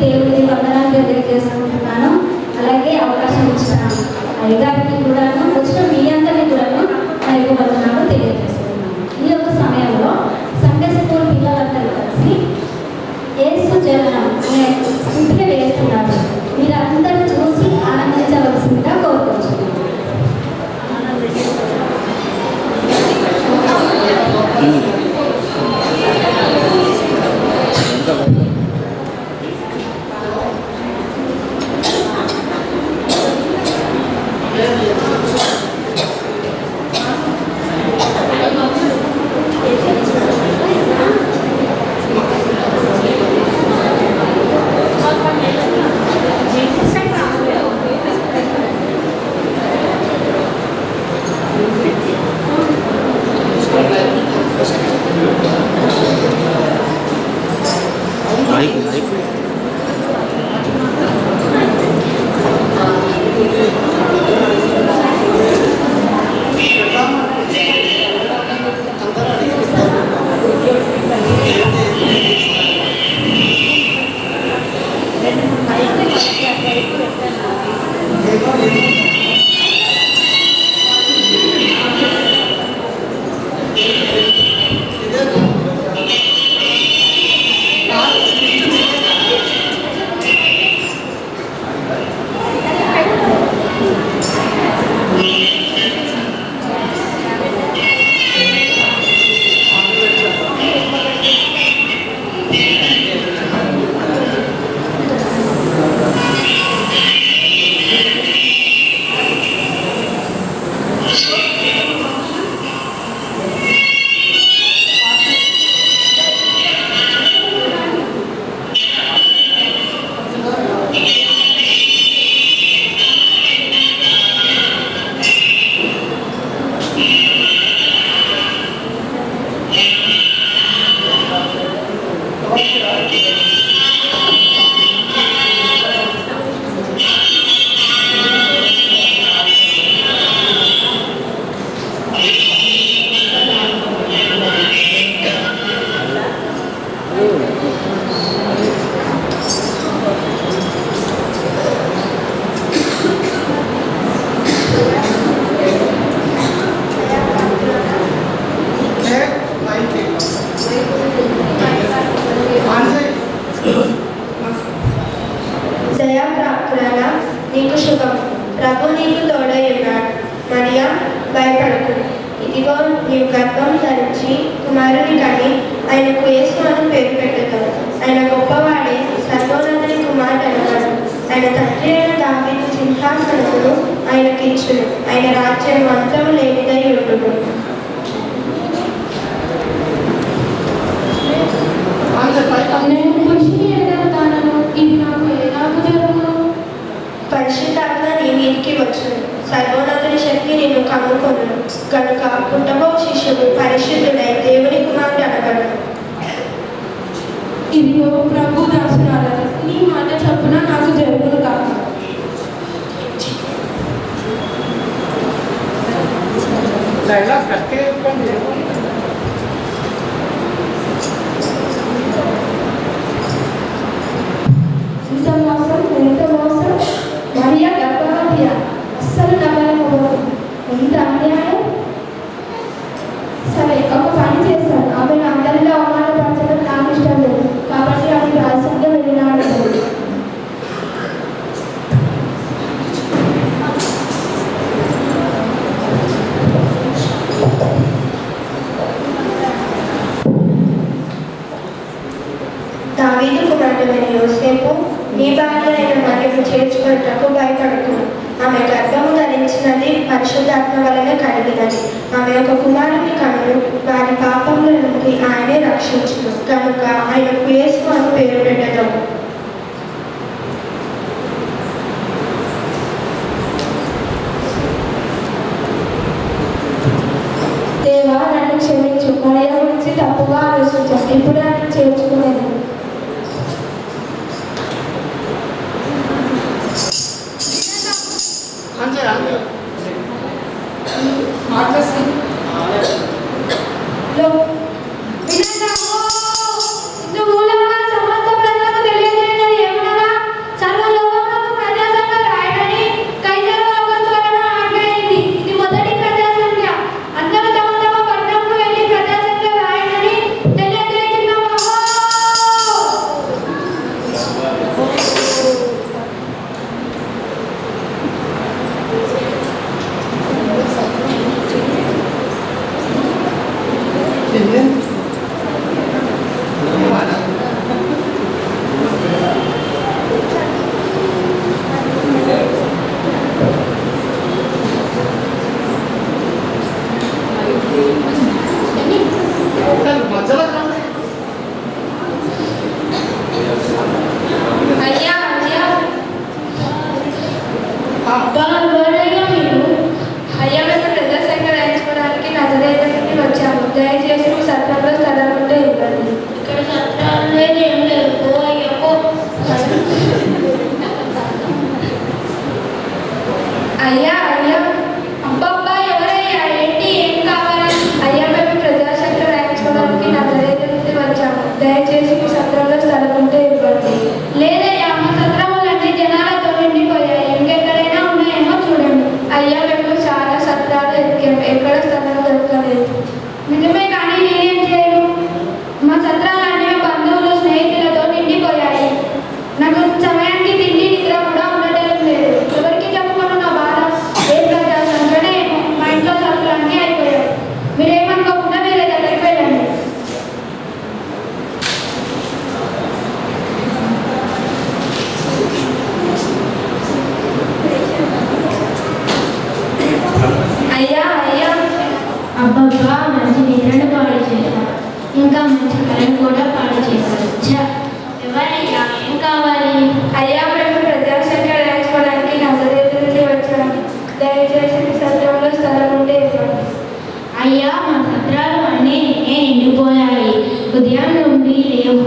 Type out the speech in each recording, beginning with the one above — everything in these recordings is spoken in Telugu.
దేవుడికి వందనాలు తెలియజేసుకుంటున్నాను. అలాగే అవకాశం ఇచ్చిన అయ్యగారికి కూడాను, వచ్చిన మీ అందరినీ కూడాను నా యొక్క వందనాలు తెలియజేస్తున్నాను. ఈ యొక్క సమయంలో సండే స్కూల్ పిల్లలందరూ కలిసి యేసు జననం అనే స్క్రిప్ట్ని వేస్తున్నారు. మీరు అందరూ చూసి ఆనందించవలసిందిగా కోరుకుంటున్నాను. దయాప్రాప్తురాలా నీకు శుభం, ప్రభు నీకు తోడై ఉన్నాడు. మరియా భయపడకు, ఇదిగో నీవు గర్భం ధరించి కుమారుని కని ఆయనకు యేసు అని పేరు పెట్టుతావు. ఆయన గొప్పవాడే, సర్వోన్నతుని కుమారుడు అనగాడు. ఆయన తండ్రి అయిన దావీదు సింహాసనమును ఆయనకి ఇచ్చును. ఆయన రాజ్యం మంత్రము లేనిదై ఉండును. పరిశుద్ధాత్మ నీ మీదికి వచ్చును, సర్వోన్నతుని శక్తి నిన్ను కమ్ముకొనును. కనుక పుట్టబో శిష్యుడు పరిశుద్ధుడై దేవుని కుమారుడు అనగడు. ఇదిగో ప్రభు దాసురాలను, నీ మాట చొప్పున నాకు జరుగును కాక. ఎంత మోసం, మరియా గర్భవతి, అస్సలు నమ్మలేకపోతుంది. ఎంత అన్యాయం. సరే, ఒక పని చేస్తాను. ఆమెను అందరిలో అవమానపరచడం నాకు ఇష్టం లేదు, కాబట్టి ఆమె రహస్యంగా వెళ్ళినాడు. దావీదు కుమారుడైన యోసేపు నీ భార్య అయిన మరియను చేర్చుకున్నటకు భయపడుతుంది. ఆమె గర్భము ధరించినది పరిశుద్ధాత్మ వలన కలిగినది. ఆమె ఒక కుమారుని కనులు, వారి పాపముల నుండి ఆయనే రక్షించును. కనుక ఆయనకు యేసు అని పేరు పెట్టదము. దేవా, నన్ను క్షమించు. మరియ గురించి తప్పుగా ఆలోచించాను. ఇప్పుడు నన్ను చేర్చుకునేది. ఇందు మూలంగా సమస్త ప్రజలకు తెలియజేయడం ఏమనగా అయ్యా అయ్యా అబ్బా ఎవరయ్యా మీరు? అయ్యా మేము ప్రదర్శన రాయించుకోవడానికి నజరేతు నుండి వచ్చాము. దయచేసి మీ సత్రంలో స్థలం ఉంటే ఇవ్వండి. ఇక్కడ సత్రాలు లేదు ఏం లేదు. ఓ అయ్యా పో. అయ్యా అయ్యా అబ్బబ్బా ఎవరయ్యా? ఏంటి ఏం కావాలి? అయ్యా మేము ప్రజాశక్తి రాయించుకోవడానికి నజరేతు నుండి వచ్చాము. దయచేసి మీ సత్రంలో స్థలం ఉంటే ఇవ్వండి. లేదయ్యా మా సత్రములన్నీ జనాలతో నిండిపోయాయి. ఇంకెక్కడైనా ఉన్నాయేమో చూడండి. అయ్యా మేము చాలా సత్రాలు ఎక్కాము. ఎక్కడ స్థలం దొరకలేదు. నిజమే కానీ నేనేం చేయను? మా సత్రాలన్నీ మా బంధువులు స్నేహితులతో నిండిపోయాయి. నాకు సమయానికి తిండి నిద్ర కూడా ఉండటం లేదు. ఎవరికి చెప్పుకోను నా బాధ? ఏ ప్రజాసంఖ్యనే మా ఇంట్లో సరుకులన్నీ అయిపోయాయి. మీరేమనుకోకుండా వేరే దగ్గరికి వెళ్ళండి. అయ్యా అయ్యా అబ్బబ్బా మంచి నిద్రను పాడు చేశారు, ఇంకా మంచి కళను కూడా పాడు చేశారు. ఎవరయ్యా ఏం కావాలి? అయ్యా మేము ప్రజాసంఖ్య రాయించుకోవడానికి నజరేతు నుండి వచ్చాము. దయచేసి మీ సత్రంలో స్థలం ఉంటే ఇవ్వండి. అయ్యా మా సత్రాలు అన్నీ నిండిపోయాయి. ఉదయం నుండి లేవు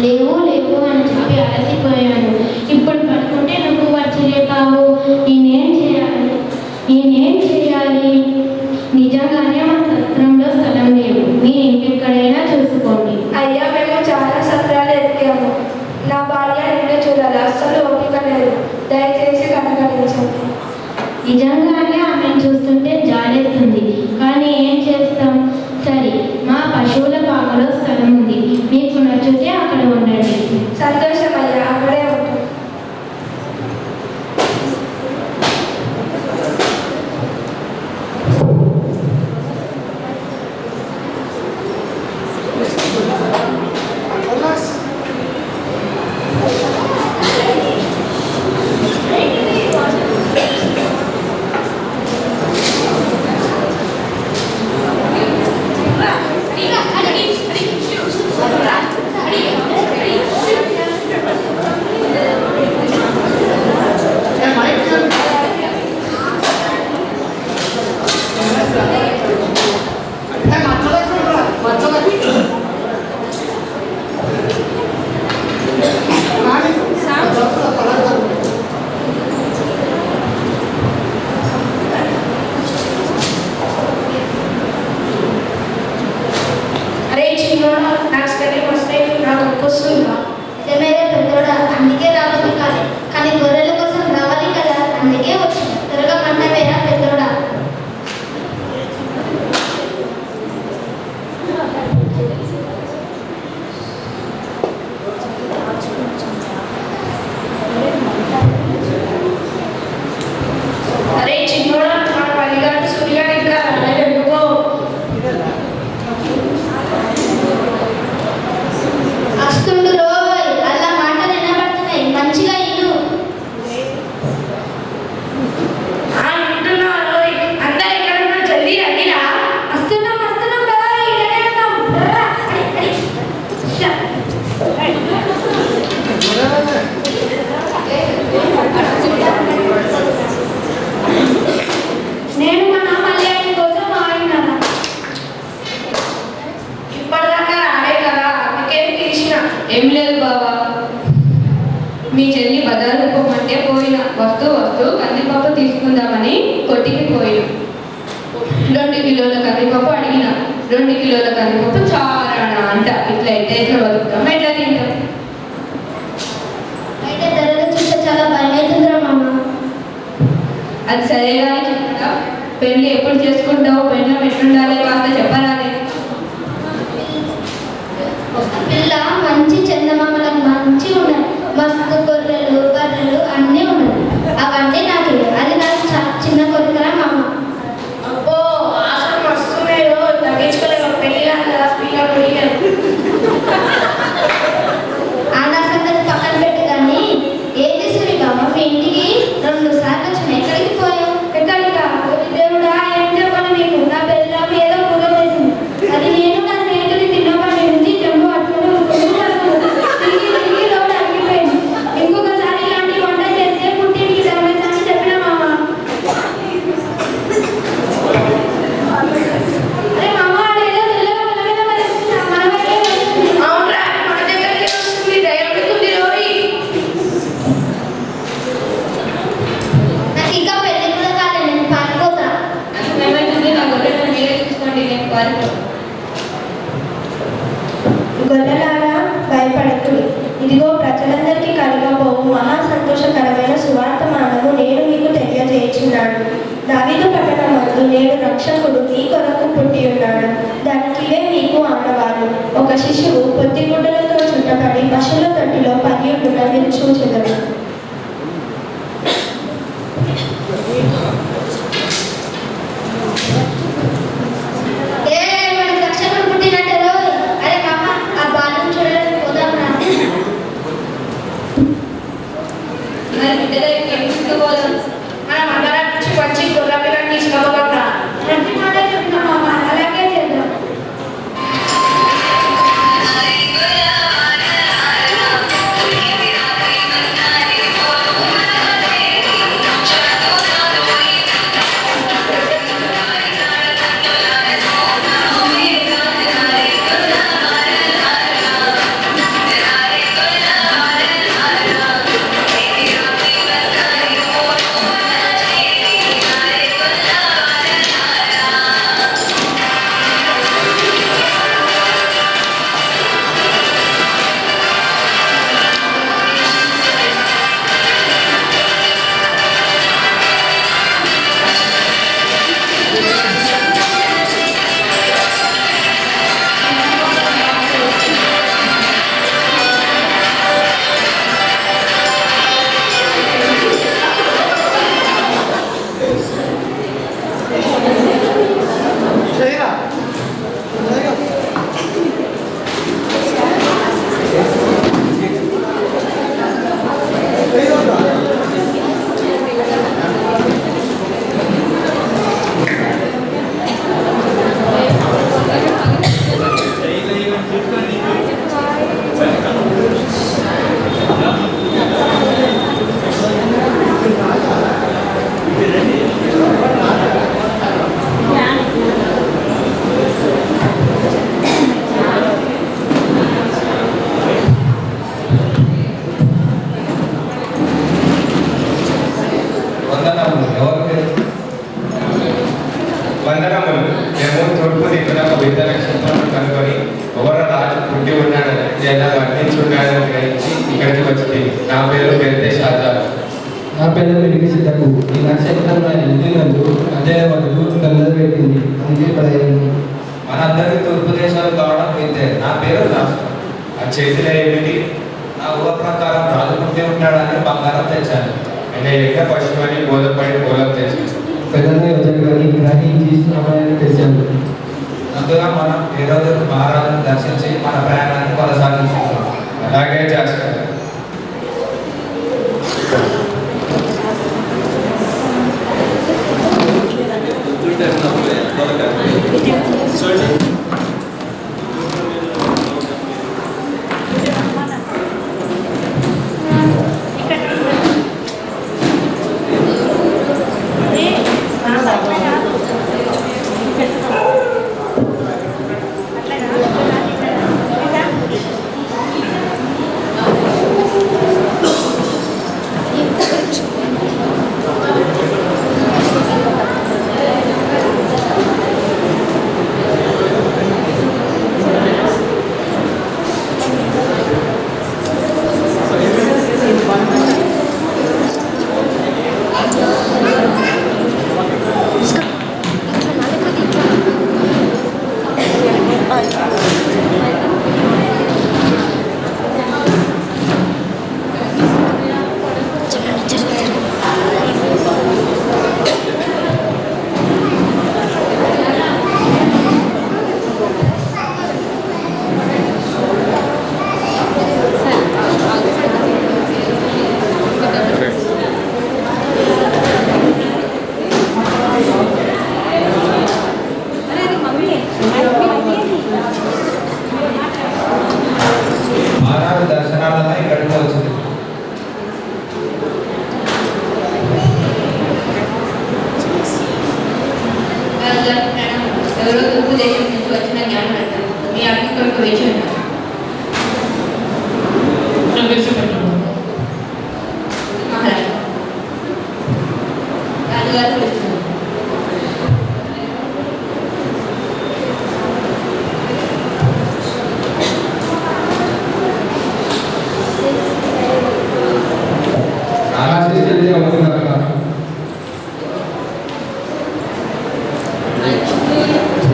లేవు లేవు అని చెప్పి అలసిపోయాను. ఇప్పుడు పడుకుంటే నువ్వు వచ్చి లేపావు. నేనేం చేయాలి? నిజంగానే మా సత్రంలో స్థలం లేవు. మీరు ఇంకెక్కడైనా చూసుకోండి. అయ్యా మేము చాలా సత్రాలు ఎక్కాము. నా భార్య నిన్ను చూడాలి. అస్సలు ఓపిక లేదు. దయచేసి కనుగరించండి. నిజంగానే ఆమెను చూస్తుంటే జాలేస్తుంది, కానీ ఏం చేస్తాం? సరే, మా పశువుల పాకలో స్థలం ఉంది. మీకు నచ్చితే అక్కడ ఉండండి. సంతోషం అయ్యా, అక్కడే ఉంటాం. అరే చిన్నోడా, నాకు స్పెల్లింగ్ వస్తే నాకు వస్తుందా? నిజమేరే పెద్దోడా, అందుకే రావాలి కాదు, కానీ గొర్రెల కోసం రావాలి కదా, అందుకే వచ్చింది. త్వరగా మంటవేరా పెద్దోడా. అరే చిన్నోడా, మన పల్లిగాడు సూర్యగాడు ఇంకా రాలేదు. ఎందుకో వస్తుండు రోయ్, అలా మాటలు వినబడుతున్నాయి, మంచిగా ఇను. అంటున్నా రోయ్, అందరు ఎక్కడ ఉన్నా జల్దీ రండిరా. వస్తున్నాం వస్తున్నాం కదా, ఇక్కడే ఉన్నాం. రా, అడి. షా. నేను మన మల్యాణి కోసం ఆగినాను. ఇప్పటిదాకా రాలే కదా, అందుకే పిలిచిన. ఏం లేదు బావా, మీ చెల్లి బజారు పోమంటే పోయినా. వస్తూ కందిపప్పు తీసుకుందామని కొట్టికి పోయినా. 2 కిలోల కందిపప్పు అడిగిన. 2 కిలోల కందిపప్పు చారానా అంట. ఇట్లా ఎట్లా బతుకుతాం, ఎట్లా తింటాం? అయితే ధరలు చూస్తే చాలా భయమవుతుందిరా మామ. అది సరేగా చెప్తా. పెళ్ళి ఎప్పుడు చేసుకుంటావు? పెళ్ళి ఎట్లుండాలి కాస్త చెప్పరాదే. పిల్ల మంచి చందమామలకు మంచి ఉన్నాయి. మస్తు గొర్రెలు బర్రెలు అన్నీ ఉన్నాయి. అవన్నీ నాకు అది నాకు చిన్న కోరికరా మామ. అబ్బో ఆశ మస్తున్నాయో, తగ్గించుకోలేక పెళ్ళి కదా. వారికి గొల్లలారా భయపడకుడి, ఇదిగో ప్రజలందరికీ కలగబోవు మహా సంతోషకరమైన సువార్తమానము నేను మీకు తెలియజేయుచున్నాను. దావీదు పట్టణమందు నేడు రక్షకుడు మీ కొరకు పుట్టి ఉన్నాడు. దానికివే మీకు ఆనవాలు. ఒక శిశువు పొత్తిగుడ్డలతో చుట్టబడి పశువుల తొట్టిలో పడి ఉండుట మీరు చూచెదరు. మనకి రక్షకుడు పుట్టినట్టేలో. అరే మామ, ఆ బాలను చూడడానికి పోదాం రా. మరి బిడ్డ దగ్గరికి ఏం తీసుకుపోదాం? మనం అందరం నుంచి వచ్చి గొర్రె పిల్లని తీసుకోగలం రా. మంచి మాట చెప్తున్నాం మామ, అలాగే చేద్దాం. వందనములు. మేము తూర్పు దిక్కున ఒక విద్య నక్షత్రం కనుగొని ఎవరు రాజు పుట్టి ఉన్నాడని లేదా వర్ణించున్నాడని గ్రహించి ఇక్కడికి వచ్చింది. నా పేరు పెద్దే షాజాబ్. నా పేరు వెలిగి సిద్ధకు. ఈ నక్షత్రం నా ఇంటి నందు అదే వరకు కలబెట్టింది. అందుకే పదహైదు. మనందరికీ తూర్పు దేశాలు కావడం వింతే. నా పేరు రాజు. ఆ చేతిలో ఏమిటి? నా ఊహ ప్రకారం రాజు పుట్టి ఉంటాడని బంగారం తెచ్చాను. నేను ఎక్క పశువుని బోధపడి బోధం తెచ్చాను. పెద్దనే వచ్చాడు గ్రహించి సమయాన్ని తెచ్చాను. అందులో మనం ఏ రోజు మహారాజును దర్శించి మన ప్రయాణాన్ని కొనసాగించుకుంటాం. అలాగే చేస్తాం. ఎవరో తూర్పు దేశం నుంచి వచ్చిన జ్ఞానవేత్త మీ అగ్ని కొరకు వేచి ఉన్నారు. మహారాజు రాజుగారు పిలుస్తున్నారు.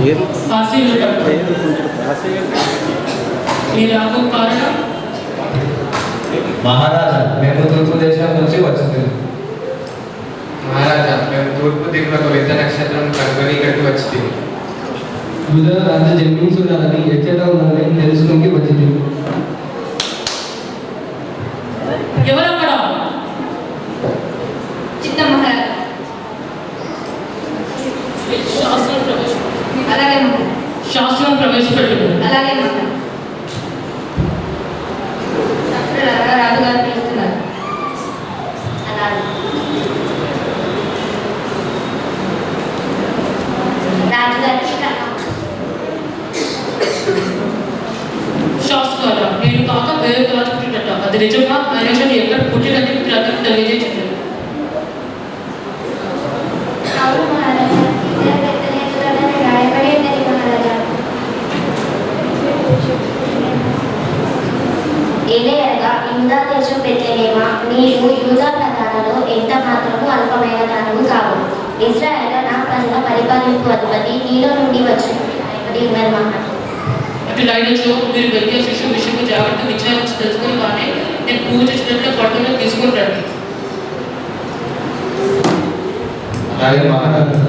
ఈ రాకు కారణం మహారాజా మేము తూర్పు దేశం నుంచి వచ్చింది. మహారాజా మేము తూర్పు దిక్కున విద్య నక్షత్రం కనుగొని ఇక్కడికి వచ్చింది. యూదా రాజు జన్మించున్నారని ఎచ్చట ఉన్నారని తెలుసుకుని వచ్చింది. ఎవరక్కడ? చిత్త మహారాజా. శాస్త్రం ప్రవేశ అలాగే మహారాజా. శాస్త్రం ప్రవేశపెట్టు. అలాగే మహారాజా. రాజుగారు పిలుస్తున్నారు. శాస్త్రాల నేను కాక వేరే రాజు పుట్టినట్ట అది నిజమా? ఆయన ఎక్కడ పుట్టినది ప్రజలకు తెలియజేసింది. అవును మహారాజా, ఇద్దరు పెద్ద నేతలనే రాయబడి ఉన్నది మహారాజా. ఏలయనగా యూదా దేశం బెత్లెహేమా, నీవు యూదా ప్రధానలో ఎంత మాత్రము అల్పమైన దానము కావు. ఇశ్రాయేలు నా ప్రజల పరిపాలింపు అధిపతి నీలో నుండి వచ్చిన రాయబడి ఉన్నది మహారాజా. అటు లైనచో మీరు వెళ్ళే శిశువు విషయంలో జాగ్రత్త విచారించి తెలుసుకుని కానీ నేను పూజ చేసినట్లు పట్టుకుని తీసుకుని రండి. అలాగే మహారాజా.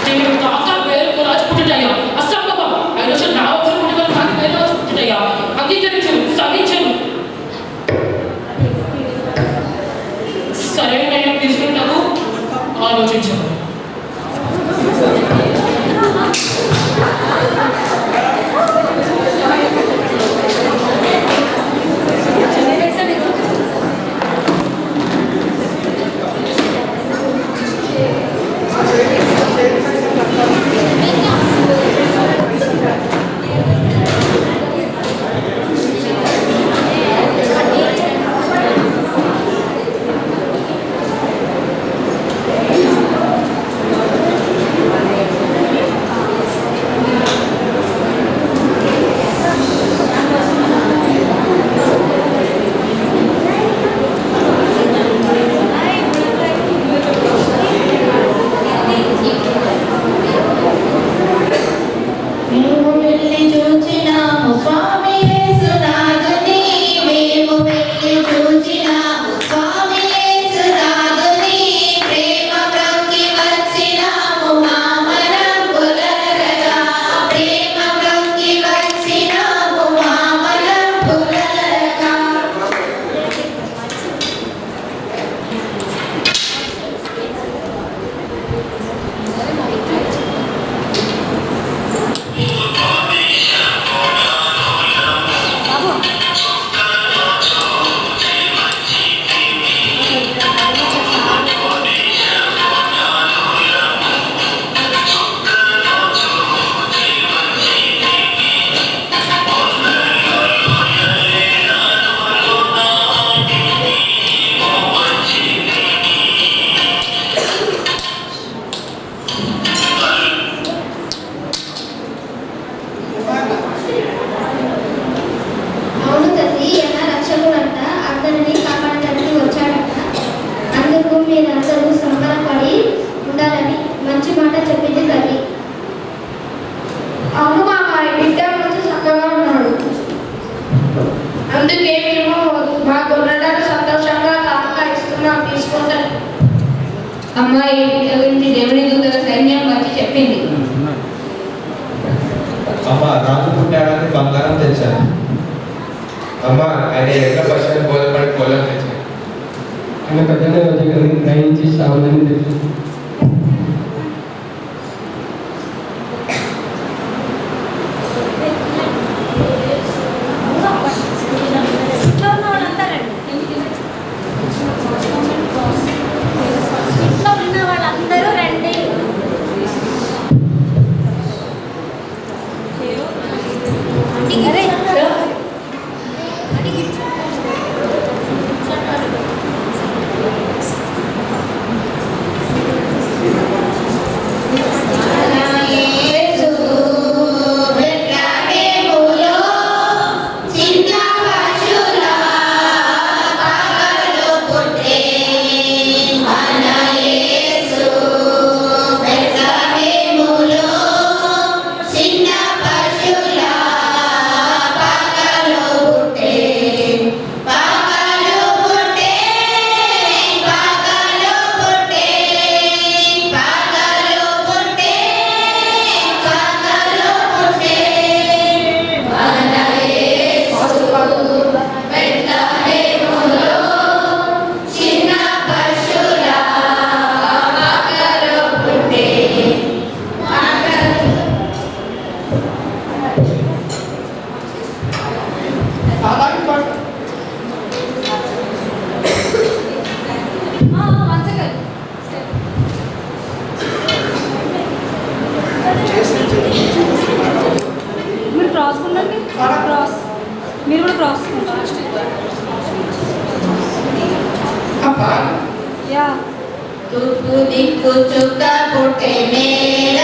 నేను కాక వేరే రాజు పుట్టినయ్యా అసంభవం. ఆయన నా అవసరం పుట్టిన నాకు వేరే రాజు పుట్టినయ్యా అంగీకరించు, సహించను. సరైన నిర్ణయం తీసుకుంటాము, ఆలోచించాము. అవును తల్లి, ఎలా రక్షకుడంట అందరినీ కాపాడటానికి వచ్చాడంట. అందుకు మీరందరూ సంబరపడి ఉండాలని మంచి మాట చెప్పింది తల్లి. అవును మామ, బిడ్డ మంచి చక్కగా ఉన్నాడు. అందుకే మేము మా గొర్రెలను సంతోషంగా కాపలా ఇస్తున్నాం, తీసుకుంటాం. అమ్మాయి గురించి దేవుని దూతల సైన్యం వచ్చి చెప్పింది. అమ్మ రాజు పుట్టాడని బంగారం తెచ్చాను. అమ్మ ఆయన ఎట్ల పశువుని బోధపడి కోలం తెచ్చాను. ఆయన పెద్దనే వచ్చి గ్రహించి సామాన్యం తెచ్చి ఇంట్లో ఉన్న వాళ్ళందరూ రండి. యేసు బెత్లెహేములో చిన్న మీరు కూడా క్రాస్ అబ్బా యా తూర్పు దిక్కు చుక్క పుట్టే నేల